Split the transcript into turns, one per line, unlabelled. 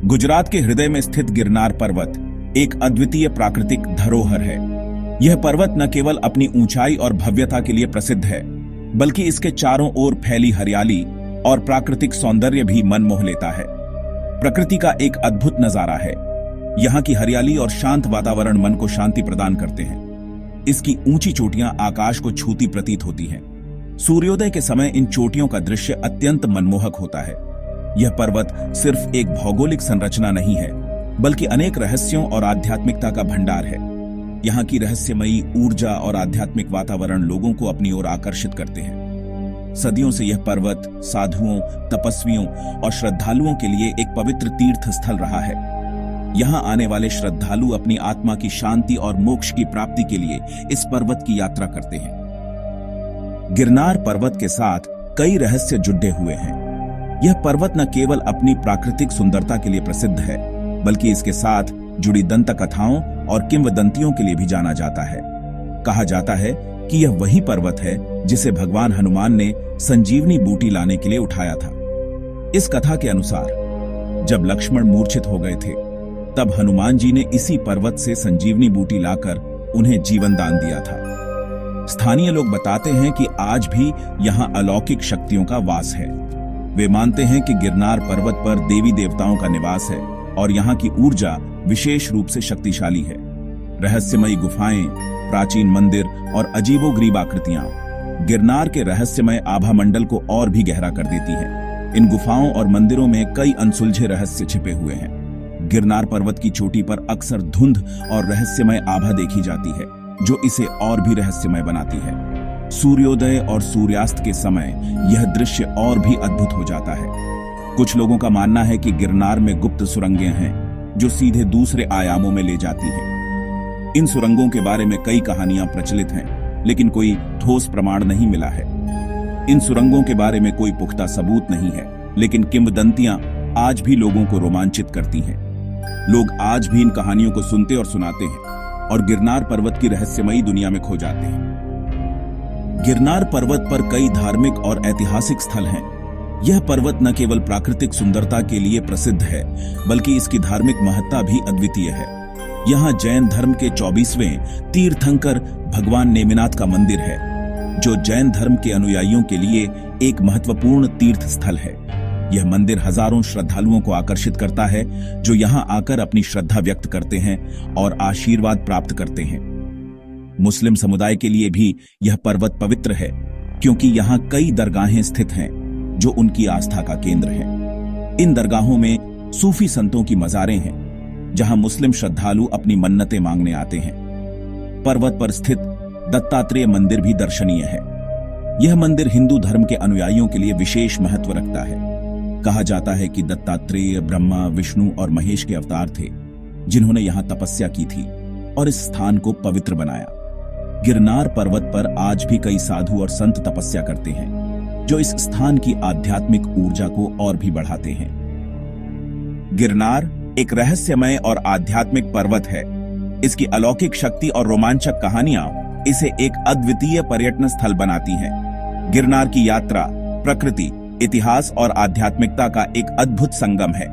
गुजरात के हृदय में स्थित गिरनार पर्वत एक अद्वितीय प्राकृतिक धरोहर है। यह पर्वत न केवल अपनी ऊंचाई और भव्यता के लिए प्रसिद्ध है, बल्कि इसके चारों ओर फैली हरियाली और प्राकृतिक सौंदर्य भी मन मोह लेता है। प्रकृति का एक अद्भुत नजारा है। यहाँ की हरियाली और शांत वातावरण मन को शांति प्रदान करते हैं। इसकी ऊंची चोटियां आकाश को छूती प्रतीत होती हैं। सूर्योदय के समय इन चोटियों का दृश्य अत्यंत मनमोहक होता है। यह पर्वत सिर्फ एक भौगोलिक संरचना नहीं है, बल्कि अनेक रहस्यों और आध्यात्मिकता का भंडार है। यहाँ की रहस्यमयी ऊर्जा और आध्यात्मिक वातावरण लोगों को अपनी ओर आकर्षित करते हैं। सदियों से यह पर्वत साधुओं, तपस्वियों और श्रद्धालुओं के लिए एक पवित्र तीर्थ स्थल रहा है। यहाँ आने वाले श्रद्धालु अपनी आत्मा की शांति और मोक्ष की प्राप्ति के लिए इस पर्वत की यात्रा करते हैं। गिरनार पर्वत के साथ कई रहस्य जुड़े हुए हैं। यह पर्वत न केवल अपनी प्राकृतिक सुंदरता के लिए प्रसिद्ध है, बल्कि इसके साथ जुड़ी दंत कथाओं और किंवदंतियों के लिए भी जाना जाता है। कहा जाता है कि यह वही पर्वत है जिसे भगवान हनुमान ने संजीवनी बूटी लाने के लिए उठाया था। इस कथा के अनुसार जब लक्ष्मण मूर्छित हो गए थे, तब हनुमान जी ने इसी पर्वत से संजीवनी बूटी लाकर उन्हें जीवन दान दिया था। स्थानीय लोग बताते हैं कि आज भी यहाँ अलौकिक शक्तियों का वास है। वे मानते हैं कि गिरनार पर्वत पर देवी देवताओं का निवास है और यहाँ की ऊर्जा विशेष रूप से शक्तिशाली है। रहस्यमयी गुफाएं, प्राचीन मंदिर और अजीबोगरीब आकृतियां गिरनार के रहस्यमय आभा मंडल को और भी गहरा कर देती हैं। इन गुफाओं और मंदिरों में कई अनसुलझे रहस्य छिपे हुए हैं। गिरनार पर्वत की चोटी पर अक्सर धुंध और रहस्यमय आभा देखी जाती है, जो इसे और भी रहस्यमय बनाती है। सूर्योदय और सूर्यास्त के समय यह दृश्य और भी अद्भुत हो जाता है। कुछ लोगों का मानना है कि गिरनार में गुप्त सुरंगें हैं, जो सीधे दूसरे आयामों में ले जाती हैं। इन सुरंगों के बारे में कई कहानियां प्रचलित हैं, लेकिन कोई ठोस प्रमाण नहीं मिला है। इन सुरंगों के बारे में कोई पुख्ता सबूत नहीं है, लेकिन किंवदंतियां आज भी लोगों को रोमांचित करती हैं। लोग आज भी इन कहानियों को सुनते और सुनाते हैं और गिरनार पर्वत की रहस्यमयी दुनिया में खो जाते हैं। गिरनार पर्वत पर कई धार्मिक और ऐतिहासिक स्थल हैं। यह पर्वत न केवल प्राकृतिक सुंदरता के लिए प्रसिद्ध है, बल्कि इसकी धार्मिक महत्ता भी अद्वितीय है। यहाँ जैन धर्म के 24वें तीर्थंकर भगवान नेमिनाथ का मंदिर है, जो जैन धर्म के अनुयायियों के लिए एक महत्वपूर्ण तीर्थ स्थल है। यह मंदिर हजारों श्रद्धालुओं को आकर्षित करता है, जो यहाँ आकर अपनी श्रद्धा व्यक्त करते हैं और आशीर्वाद प्राप्त करते हैं। मुस्लिम समुदाय के लिए भी यह पर्वत पवित्र है, क्योंकि यहाँ कई दरगाहें स्थित हैं जो उनकी आस्था का केंद्र हैं। इन दरगाहों में सूफी संतों की मज़ारें हैं, जहां मुस्लिम श्रद्धालु अपनी मन्नतें मांगने आते हैं। पर्वत पर स्थित दत्तात्रेय मंदिर भी दर्शनीय है। यह मंदिर हिंदू धर्म के अनुयायियों के लिए विशेष महत्व रखता है। कहा जाता है कि दत्तात्रेय ब्रह्मा, विष्णु और महेश के अवतार थे, जिन्होंने यहाँ तपस्या की थी और इस स्थान को पवित्र बनाया। गिरनार पर्वत पर आज भी कई साधु और संत तपस्या करते हैं, जो इस स्थान की आध्यात्मिक ऊर्जा को और भी बढ़ाते हैं। गिरनार एक रहस्यमय और आध्यात्मिक पर्वत है। इसकी अलौकिक शक्ति और रोमांचक कहानियां इसे एक अद्वितीय पर्यटन स्थल बनाती हैं। गिरनार की यात्रा प्रकृति, इतिहास और आध्यात्मिकता का एक अद्भुत संगम है।